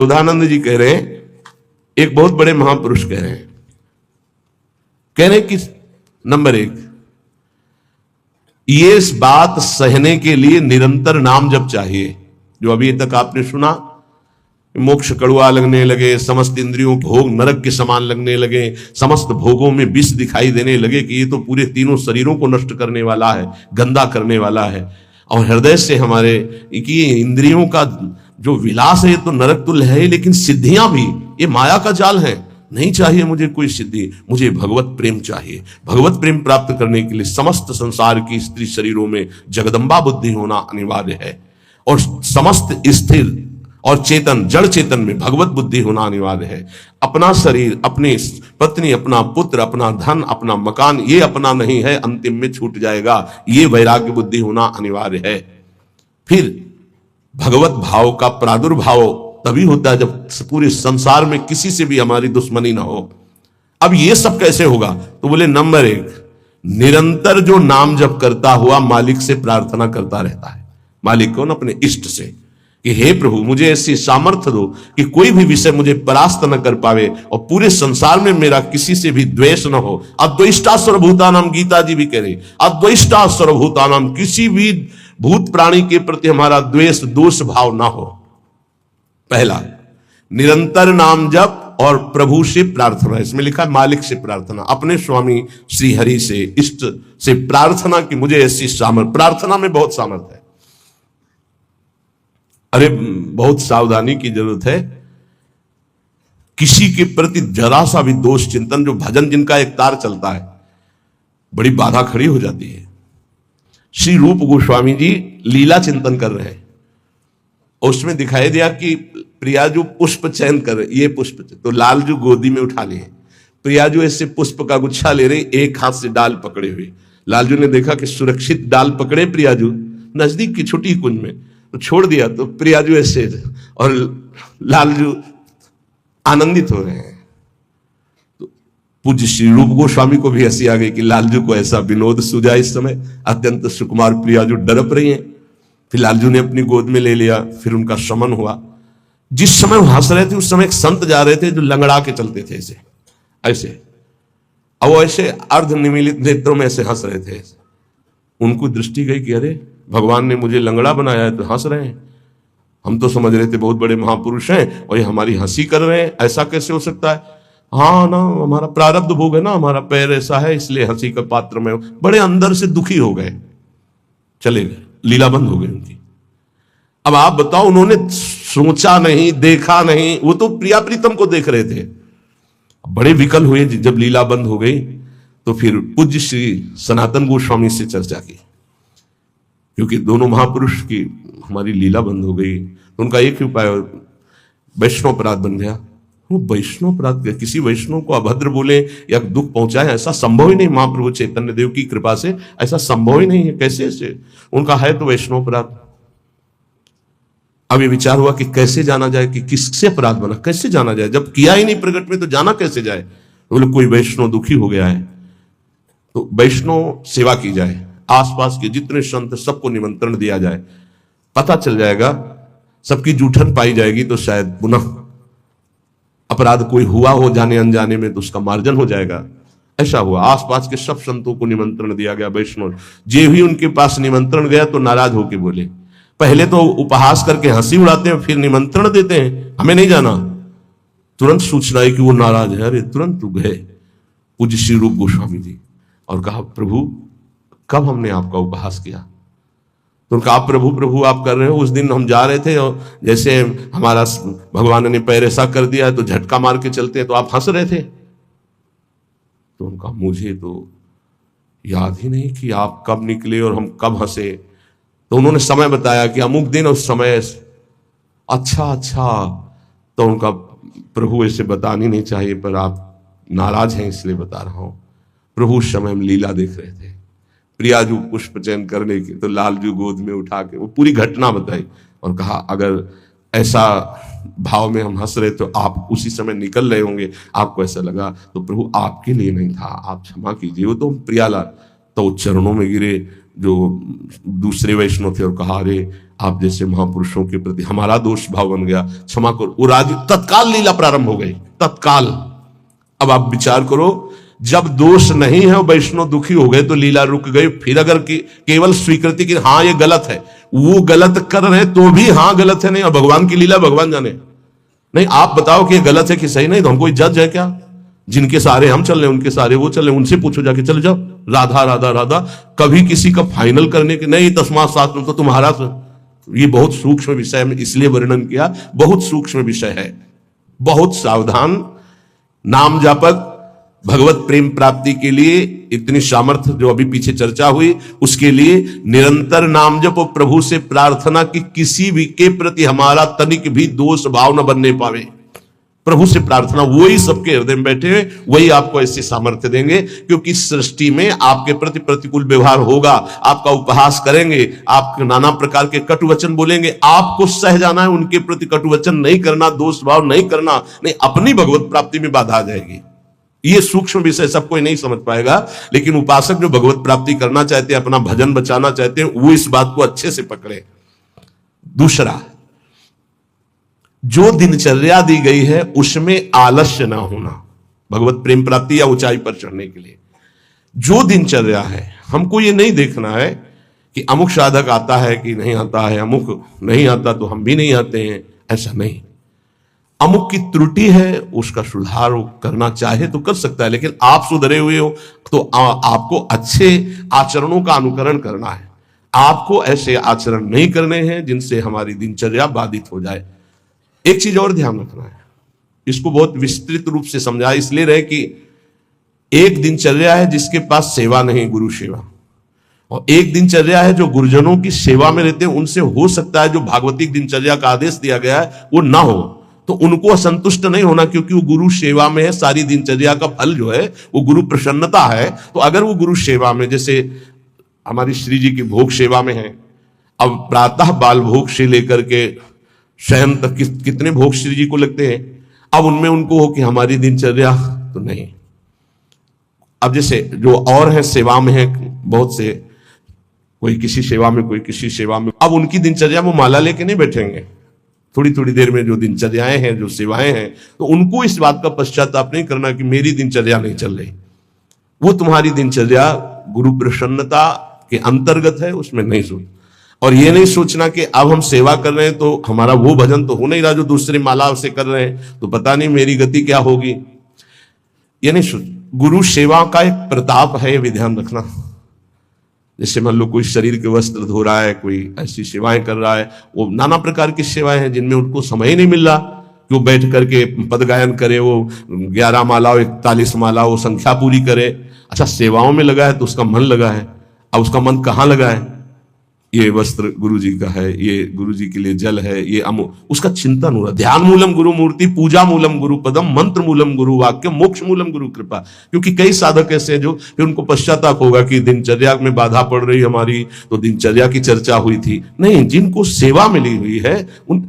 सुधानंद जी कह रहे हैं, एक बहुत बड़े महापुरुष कह रहे हैं कि नंबर 1, ये इस बात सहने के लिए निरंतर नाम जप चाहिए। जो अभी तक आपने सुना, मोक्ष कड़वा लगने लगे, समस्त इंद्रियों भोग नरक के समान लगने लगे, समस्त भोगों में विष दिखाई देने लगे कि ये तो पूरे तीनों शरीरों को नष्ट करने वाला है, गंदा करने वाला है। और हृदय से हमारे कि इंद्रियों का जो विलास है, ये तो नरक तुल्य है, लेकिन सिद्धियां भी ये माया का जाल है। नहीं चाहिए मुझे कोई सिद्धि, मुझे भगवत प्रेम चाहिए। भगवत प्रेम प्राप्त करने के लिए समस्त संसार की स्त्री शरीरों में जगदम्बा बुद्धि होना अनिवार्य है, और समस्त स्थिर और चेतन जड़ चेतन में भगवत बुद्धि होना अनिवार्य है। अपना शरीर, अपनी पत्नी, अपना पुत्र, अपना धन, अपना मकान, ये अपना नहीं है, अंतिम में छूट जाएगा। ये वैराग्य बुद्धि होना अनिवार्य है। फिर भगवत भाव का प्रादुर्भाव तभी होता है जब पूरे संसार में किसी से भी हमारी दुश्मनी ना हो। अब ये सब कैसे होगा? तो बोले नंबर 1, निरंतर जो नाम जप करता हुआ मालिक से प्रार्थना करता रहता है। मालिक कौन? अपने इष्ट से, कि हे प्रभु मुझे ऐसी सामर्थ्य दो कि कोई भी विषय मुझे परास्त न कर पावे, और पूरे संसार में मेरा किसी से भी द्वेष न हो। अद्वेष्टा सर्वभूतानाम, गीता जी भी कह रही, अद्वेष्टा सर्वभूतानाम, किसी भी भूत प्राणी के प्रति हमारा द्वेष दोष भाव ना हो। पहला, निरंतर नाम जप और प्रभु से प्रार्थना। इसमें लिखा है मालिक से प्रार्थना, अपने स्वामी श्री हरि से, इष्ट से प्रार्थना कि मुझे ऐसी सामर्थ्य। प्रार्थना में बहुत सामर्थ्य है। अरे बहुत सावधानी की जरूरत है। किसी के प्रति जरा सा भी दोष चिंतन, जो भजन जिनका एक तार चलता है, बड़ी बाधा खड़ी हो जाती है। श्री रूप गोस्वामी जी लीला चिंतन कर रहे हैं, और उसमें दिखाई दिया कि प्रियाजू पुष्प चयन कर रहे, ये पुष्प, तो लालजू गोदी में उठा लिए। प्रियाजू ऐसे पुष्प का गुच्छा ले रहे, एक हाथ से डाल पकड़े हुए। लालजू ने देखा कि सुरक्षित डाल पकड़े प्रियाजू नजदीक की छोटी कुंज में, तो छोड़ दिया। तो प्रियाजू ऐसे और लालजू आनंदित हो रहे हैं। तो पूज्य श्री रूप गोस्वामी को भी हंसी आ गई कि लालजू को ऐसा विनोद सूझा। इस समय अत्यंत सुकुमार प्रियाजू डरप रही हैं। फिर लालजू ने अपनी गोद में ले लिया। फिर उनका शमन हुआ। जिस समय वो हंस रहे थे, उस समय एक संत जा रहे थे जो लंगड़ा के चलते थे ऐसे ऐसे, अब वो ऐसे अर्ध निमीलित नेत्रों में ऐसे हंस रहे थे। उनको दृष्टि गई कि अरे भगवान ने मुझे लंगड़ा बनाया है तो हंस रहे हैं। हम तो समझ रहे थे बहुत बड़े महापुरुष हैं और ये हमारी हंसी कर रहे हैं, ऐसा कैसे हो सकता है? हाँ ना, हमारा प्रारब्ध भोग है ना, हमारा पैर ऐसा है, इसलिए हंसी का पात्र में। बड़े अंदर से दुखी हो गए, चले गए, लीला बंद हो गई उनकी। अब आप बताओ, उन्होंने सोचा नहीं, देखा नहीं, वो तो प्रिया प्रीतम को देख रहे थे। बड़े विकल हुए जब लीला बंद हो गई। तो फिर पूज्य श्री सनातन गोस्वामी से चर्चा की, क्योंकि दोनों महापुरुष की हमारी लीला बंद हो गई। तो उनका एक ही उपाय, वैष्णव अपराध बन गया। वो वैष्णव अपराध, किसी वैष्णव को अभद्र बोले या दुख पहुंचाए, ऐसा संभव ही नहीं। महाप्रभु चैतन्य देव की कृपा से ऐसा संभव ही नहीं है। कैसे से उनका है तो वैष्णव अपराध। अब ये विचार हुआ कि कैसे जाना जाए, कि किससे अपराध बना, कैसे जाना जाए? जब किया ही नहीं प्रकट में तो जाना कैसे जाए? बोले कोई वैष्णव दुखी हो गया है तो वैष्णव सेवा की जाए, आसपास के जितने संत सबको निमंत्रण दिया जाए, पता चल जाएगा, सबकी जूठन पाई जाएगी, तो शायद पुनः अपराध कोई हुआ हो जाने अनजाने में तो उसका मार्जन हो जाएगा। ऐसा हुआ। आसपास के सब संतों को निमंत्रण दिया गया। वैष्णव जे भी उनके पास निमंत्रण गया तो नाराज होके बोले, पहले तो उपहास करके हंसी उड़ाते हैं, फिर निमंत्रण देते हैं, हमें नहीं जाना। तुरंत सूचना है कि वो नाराज है। अरे तुरंत गए पूज्य श्री रूप गोस्वामी जी और कहा, प्रभु कब हमने आपका उपहास किया? तो उनका, आप प्रभु प्रभु आप कर रहे हो। उस दिन हम जा रहे थे और जैसे हमारा भगवान ने पैर ऐसा कर दिया है तो झटका मार के चलते हैं, तो आप हंस रहे थे। तो उनका, मुझे तो याद ही नहीं कि आप कब निकले और हम कब हंसे। तो उन्होंने समय बताया कि अमुक दिन उस समय। अच्छा। तो उनका, प्रभु ऐसे बतानी नहीं चाहिए, पर आप नाराज हैं इसलिए बता रहा हूं। प्रभु उस समय हम लीला देख रहे थे, प्रियाजू पुष्प चयन करने की, तो लालजू गोद में उठा के वो पूरी घटना बताई और कहा, अगर ऐसा भाव में हम हंस रहे तो आप उसी समय निकल रहे होंगे, आपको ऐसा लगा, तो प्रभु आपके लिए नहीं था, आप क्षमा कीजिए। वो तो प्रियालाल तो चरणों में गिरे जो दूसरे वैष्णव थे और कहा, अरे आप जैसे महापुरुषों के प्रति हमारा दोष भाव बन गया, क्षमा करो। वो राजी, तत्काल लीला प्रारंभ हो गई, तत्काल। अब आप विचार करो, जब दोष नहीं है वैष्णव दुखी हो गए तो लीला रुक गई। फिर अगर केवल स्वीकृति की हाँ ये गलत है, वो गलत कर रहे हैं तो भी हाँ गलत है, नहीं और भगवान की लीला भगवान जाने। नहीं आप बताओ कि ये गलत है कि सही, नहीं तो हम कोई जज है क्या? जिनके सारे हम चल रहे हैं उनके सारे वो चल रहे हैं, उनसे पूछो जाके, चले जाओ राधा राधा राधा। कभी किसी का फाइनल करने के नहीं, तस्मात् शास्त्रम तो तुम्हारा। ये बहुत सूक्ष्म विषय है, इसलिए वर्णन किया, बहुत सूक्ष्म विषय है, बहुत सावधान। नाम जापक भगवत प्रेम प्राप्ति के लिए इतनी सामर्थ्य जो अभी पीछे चर्चा हुई, उसके लिए निरंतर नाम जप और प्रभु से प्रार्थना कि किसी भी के प्रति हमारा तनिक भी दोष भाव न बनने पावे। प्रभु से प्रार्थना, वही सबके हृदय में बैठे हुए, वही आपको ऐसी सामर्थ्य देंगे। क्योंकि सृष्टि में आपके प्रति प्रतिकूल व्यवहार होगा, आपका उपहास करेंगे, आप नाना प्रकार के कटु वचन बोलेंगे, आपको सह जाना है, उनके प्रति कटु वचन नहीं करना, दोष भाव नहीं करना, नहीं अपनी भगवत प्राप्ति में बाधा आ जाएगी। ये सूक्ष्म विषय सब कोई नहीं समझ पाएगा, लेकिन उपासक जो भगवत प्राप्ति करना चाहते हैं, अपना भजन बचाना चाहते हैं, वो इस बात को अच्छे से पकड़े। दूसरा, जो दिनचर्या दी गई है उसमें आलस्य ना होना, भगवत प्रेम प्राप्ति या ऊंचाई पर चढ़ने के लिए जो दिनचर्या है, हमको ये नहीं देखना है कि अमुक साधक आता है कि नहीं आता है, अमुक नहीं आता तो हम भी नहीं आते हैं, ऐसा नहीं। अमुक की त्रुटि है, उसका सुधार करना चाहे तो कर सकता है, लेकिन आप सुधरे हुए हो तो आपको अच्छे आचरणों का अनुकरण करना है। आपको ऐसे आचरण नहीं करने हैं जिनसे हमारी दिनचर्या बाधित हो जाए। एक चीज और ध्यान रखना है, इसको बहुत विस्तृत रूप से समझा इसलिए रहे कि एक दिनचर्या है जिसके पास सेवा नहीं, गुरु सेवा, और एक दिनचर्या है जो गुरुजनों की सेवा में रहते हैं। उनसे हो सकता है जो भागवतिक दिनचर्या का आदेश दिया गया है वो ना हो, तो उनको असंतुष्ट नहीं होना, क्योंकि वो गुरु सेवा में है। सारी दिनचर्या का फल जो है वो गुरु प्रसन्नता है। तो अगर वो गुरु सेवा में, जैसे हमारी श्री जी की भोग सेवा में है, अब प्रातः बाल भोग से लेकर के शयन तक कितने भोग श्री जी को लगते हैं, अब उनमें उनको हो कि हमारी दिनचर्या तो नहीं। अब जैसे जो और हैं सेवा में है बहुत से, कोई किसी सेवा में कोई किसी सेवा में, अब उनकी दिनचर्या वो माला लेके नहीं बैठेंगे, थोड़ी थोड़ी देर में जो दिनचर्याएं हैं, जो सेवाएं हैं, तो उनको इस बात का पश्चाताप नहीं करना कि मेरी दिनचर्या नहीं चल रही। वो तुम्हारी दिनचर्या गुरु प्रसन्नता के अंतर्गत है, उसमें नहीं सोच। और ये नहीं सोचना कि अब हम सेवा कर रहे हैं तो हमारा वो भजन तो हो नहीं रहा जो दूसरे माला से कर रहे हैं, तो पता नहीं मेरी गति क्या होगी, ये नहीं सोच। गुरु सेवा का एक प्रताप है, ये भी ध्यान रखना। जैसे मान लो कोई शरीर के वस्त्र धो रहा है, कोई ऐसी सेवाएं कर रहा है, वो नाना प्रकार की सेवाएं हैं जिनमें उनको समय ही नहीं मिल रहा कि वो बैठ करके पद गायन करे, वो 11 माला 41 माला वो संख्या पूरी करे। अच्छा, सेवाओं में लगा है तो उसका मन लगा है, अब उसका मन कहाँ लगा है? ये वस्त्र गुरु जी का है, ये गुरु जी के लिए जल है, ये उसका चिंतन हो रहा। ध्यान मूलम गुरु मूर्ति, पूजा मूलम गुरु पदम, मंत्र मूलम गुरु वाक्य, मोक्ष मूलम गुरु कृपा। क्योंकि कई साधक ऐसे हैं जो फिर उनको पश्चाताप होगा कि दिनचर्या में बाधा पड़ रही हमारी, तो दिनचर्या की चर्चा हुई थी। नहीं, जिनको सेवा मिली हुई है उन।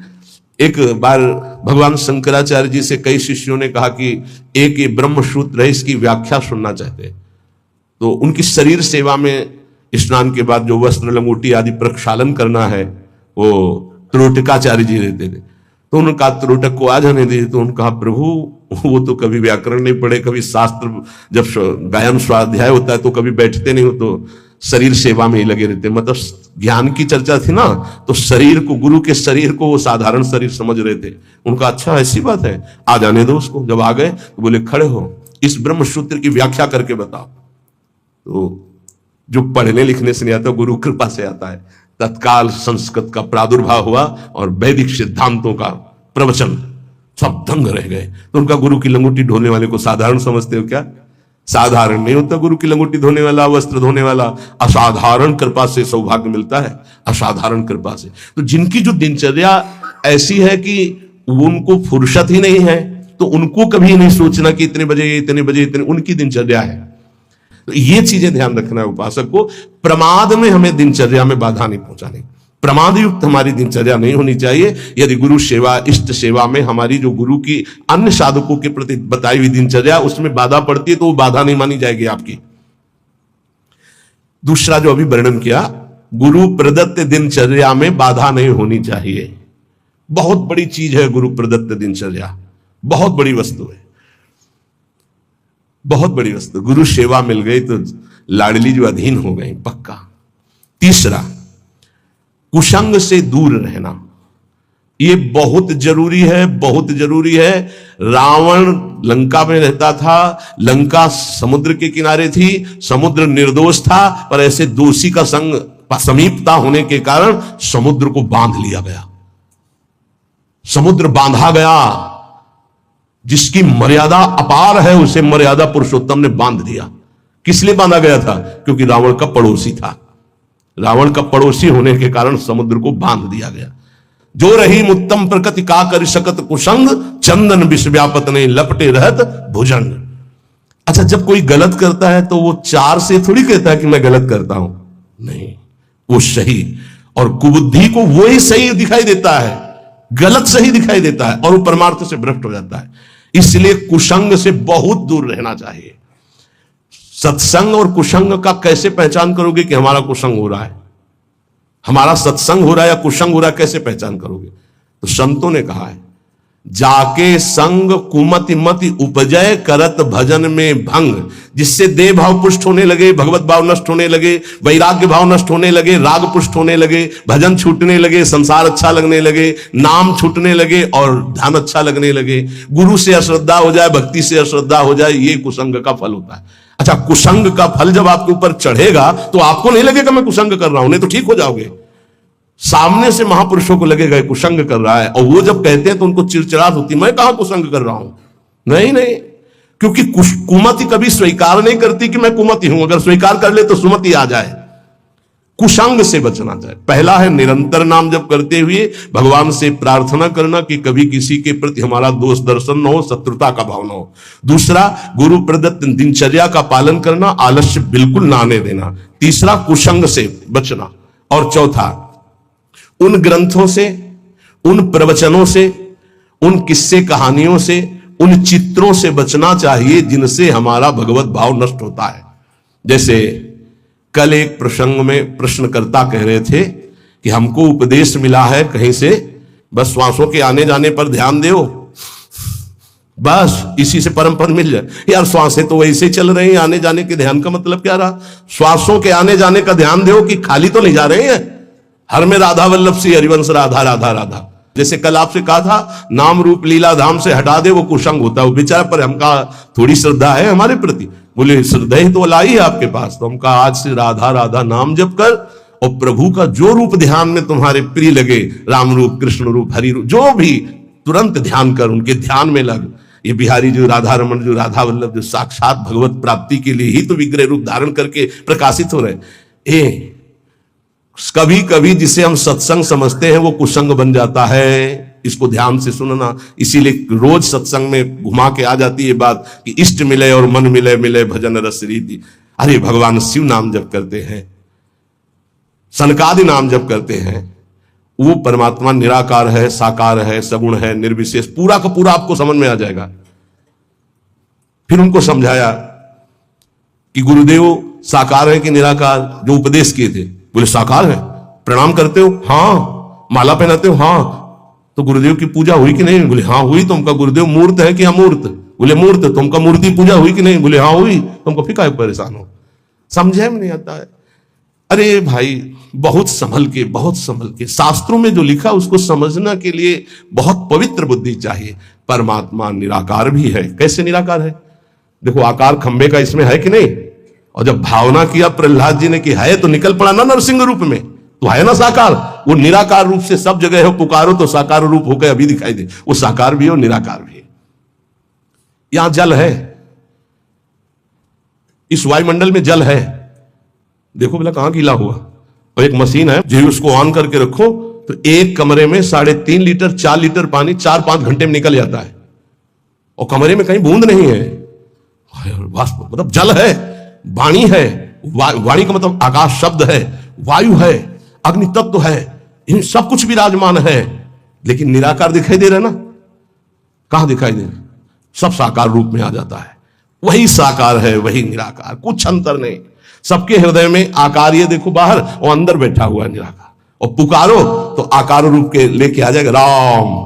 एक बार भगवान शंकराचार्य जी से कई शिष्यों ने कहा कि एक ये ब्रह्म सूत्र है, इसकी व्याख्या सुनना चाहते, तो उनकी शरीर सेवा में स्नान के बाद जो वस्त्र लंगोटी आदि प्रक्षालन करना है, वो त्रोटकाचार्य जी रहते थे। तो उन्होंने कहा त्रोटक को आ जाने दे, तो उन्होंने कहा प्रभु वो तो कभी व्याकरण नहीं पढ़े, कभी शास्त्र जब गायन स्वाध्याय होता है तो कभी बैठते नहीं हो, तो शरीर सेवा में ही लगे रहते। मतलब ज्ञान की चर्चा थी ना, तो शरीर को, गुरु के शरीर को वो साधारण शरीर समझ रहे थे। उनका अच्छा ऐसी बात है, आ जाने दो उसको। जब आ गए तो बोले खड़े हो, इस ब्रह्म सूत्र की व्याख्या करके बताओ। तो जो पढ़ने लिखने से नहीं आता, गुरु कृपा से आता है। तत्काल संस्कृत का प्रादुर्भाव हुआ और वैदिक सिद्धांतों का प्रवचन, सब दंग रह गए। तो उनका गुरु की लंगोटी ढोने वाले को साधारण समझते हो क्या? साधारण नहीं होता गुरु की लंगोटी धोने वाला, वस्त्र धोने वाला। असाधारण कृपा से सौभाग्य मिलता है, असाधारण कृपा से। तो जिनकी जो दिनचर्या ऐसी है कि उनको फुर्सत ही नहीं है, तो उनको कभी नहीं सोचना कि इतने बजे इतने बजे इतने, उनकी दिनचर्या है। तो ये चीजें ध्यान रखना है उपासक को। प्रमाद में हमें दिनचर्या में बाधा नहीं पहुंचानी, प्रमाद युक्त हमारी दिनचर्या नहीं होनी चाहिए। यदि गुरु सेवा, इष्ट सेवा में हमारी जो गुरु की अन्य साधकों के प्रति बताई हुई दिनचर्या उसमें बाधा पड़ती है, तो वो बाधा नहीं मानी जाएगी आपकी। दूसरा जो अभी वर्णन किया, गुरु प्रदत्त दिनचर्या में बाधा नहीं होनी चाहिए। बहुत बड़ी चीज है गुरु प्रदत्त दिनचर्या, बहुत बड़ी वस्तु है, बहुत बड़ी वस्तु। गुरु सेवा मिल गई तो लाडली जो अधीन हो गई पक्का। तीसरा, कुसंग से दूर रहना, ये बहुत जरूरी है, बहुत जरूरी है। रावण लंका में रहता था, लंका समुद्र के किनारे थी, समुद्र निर्दोष था, पर ऐसे दोषी का संग समीपता होने के कारण समुद्र को बांध लिया गया, समुद्र बांधा गया। जिसकी मर्यादा अपार है उसे मर्यादा पुरुषोत्तम ने बांध दिया। किस लिए बांधा गया था? क्योंकि रावण का पड़ोसी था, रावण का पड़ोसी होने के कारण समुद्र को बांध दिया गया। जो रही उत्तम प्रकृति का कर सकत कुसंग, चंदन विष व्यापत नहीं लपटे रहत भुजंग। अच्छा, जब कोई गलत करता है तो वो चार से थोड़ी कहता है कि मैं गलत करता हूं, नहीं, वो सही और कुबुद्धि को वो ही सही दिखाई देता है, गलत सही दिखाई देता है और वो परमार्थ से भ्रष्ट हो जाता है। इसलिए कुसंग से बहुत दूर रहना चाहिए। सत्संग और कुसंग का कैसे पहचान करोगे कि हमारा कुसंग हो रहा है, हमारा सत्संग हो रहा है या कुसंग हो रहा है, कैसे पहचान करोगे? तो संतों ने कहा है, जाके संग कुमति मति उपजय करत भजन में भंग। जिससे देह भाव पुष्ट होने लगे, भगवत भाव नष्ट होने लगे, वैराग्य भाव नष्ट होने लगे, राग पुष्ट होने लगे, भजन छूटने लगे, संसार अच्छा लगने लगे, नाम छूटने लगे और ध्यान अच्छा लगने लगे। गुरु से अश्रद्धा हो जाए, भक्ति से अश्रद्धा हो जाए, ये कुसंग का फल होता है। अच्छा, कुसंग का फल जब आपके ऊपर चढ़ेगा तो आपको नहीं लगेगा मैं कुसंग कर रहा हूं, नहीं तो ठीक हो जाओगे। सामने से महापुरुषों को लगेगा कुसंग कर रहा है, और वो जब कहते हैं तो उनको चिड़चिड़ाहट होती, मैं कहां कुसंग कर रहा हूं, नहीं नहीं, क्योंकि कुमति कभी स्वीकार नहीं करती कि मैं कुमति हूं। अगर स्वीकार कर ले तो सुमति आ जाए। कुसंग से बचना चाहिए। पहला है निरंतर नाम जप करते हुए भगवान से प्रार्थना करना कि कभी किसी के प्रति हमारा दोष दर्शन न हो, शत्रुता का भाव न हो। दूसरा, गुरु प्रदत्त दिनचर्या का पालन करना, आलस्य बिल्कुल ना आने देना। तीसरा, कुसंग से बचना। और चौथा, उन ग्रंथों से, उन प्रवचनों से, उन किस्से कहानियों से, उन चित्रों से बचना चाहिए जिनसे हमारा भगवत भाव नष्ट होता है। जैसे कल एक प्रसंग में प्रश्नकर्ता कह रहे थे कि हमको उपदेश मिला है कहीं से, बस श्वासों के आने जाने पर ध्यान दो, बस इसी से परम पद मिल जाए। यार श्वासें तो वैसे चल रही हैं, आने जाने के ध्यान का मतलब क्या रहा? श्वासों के आने जाने का ध्यान दो कि खाली तो नहीं जा रहे हैं। हर में राधा वल्लभ सी हरिवंश राधा राधा राधा। जैसे कल आपसे कहा था, नाम रूप लीला धाम से हटा दे वो कुसंग होता है। वो बेचारा, पर हमका थोड़ी श्रद्धा है हमारे प्रति। बोले श्रद्धा ही तो लाई है आपके पास, तो हमका आज से राधा राधा नाम जप कर, और प्रभु का जो रूप ध्यान में तुम्हारे प्रिय लगे, राम रूप, कृष्ण रूप, हरि रूप, जो भी, तुरंत ध्यान कर, उनके ध्यान में लग। ये बिहारी जो राधा रमन, जो राधा वल्लभ, जो साक्षात भगवत प्राप्ति के लिए ही तो विग्रह रूप धारण करके प्रकाशित हो रहे। कभी कभी जिसे हम सत्संग समझते हैं वो कुसंग बन जाता है। इसको ध्यान से सुनना। इसीलिए रोज सत्संग में घुमा के आ जाती है बात कि इष्ट मिले और मन मिले, मिले भजन रस रीति। अरे भगवान शिव नाम जप करते हैं, सनकादि नाम जप करते हैं, वो परमात्मा निराकार है, साकार है, सगुण है, निर्विशेष, पूरा का पूरा आपको समझ में आ जाएगा। फिर उनको समझाया कि गुरुदेव साकार है कि निराकार, जो उपदेश किए थे। बोले साकार है। प्रणाम करते हो? हाँ। माला पहनाते हो? हाँ। तो गुरुदेव की पूजा हुई कि नहीं? बोले हाँ हुई। तुमका गुरुदेव मूर्त है कि अमूर्त? बोले मूर्त। तुमका मूर्ति पूजा हुई कि नहीं? बोले हाँ हुई। तुमको फिर काहे परेशान हो? समझे में नहीं आता है। अरे भाई, बहुत संभल के, बहुत संभल के। शास्त्रों में जो लिखा उसको समझने के लिए बहुत पवित्र बुद्धि चाहिए। परमात्मा निराकार भी है। कैसे निराकार है? देखो, आकार खंबे का इसमें है कि नहीं? और जब भावना किया प्रहलाद जी ने कि है, तो निकल पड़ा ना नरसिंह रूप में, तो है ना साकार। वो निराकार रूप से सब जगह हो, पुकारो तो साकार रूप होकर अभी दिखाई दे। वो साकार भी है और निराकार भी है। यहां जल है, इस वायुमंडल में जल है। देखो बोला कहां गीला हुआ। और एक मशीन है, जो उसको ऑन करके रखो तो एक कमरे में 3.5 लीटर 4 लीटर पानी 4-5 घंटे में निकल जाता है, और कमरे में कहीं बूंद नहीं है। मतलब जल है, वाणी है। वाणी का मतलब आकाश शब्द है, वायु है, अग्नि तत्व है, इन सब कुछ विराजमान है। लेकिन निराकार दिखाई दे रहा है ना? कहां दिखाई दे रहा? सब साकार रूप में आ जाता है। वही साकार है, वही निराकार, कुछ अंतर नहीं। सबके हृदय में आकार, ये देखो बाहर और अंदर बैठा हुआ है निराकार, और पुकारो तो आकार रूप के लेके आ जाएगा राम।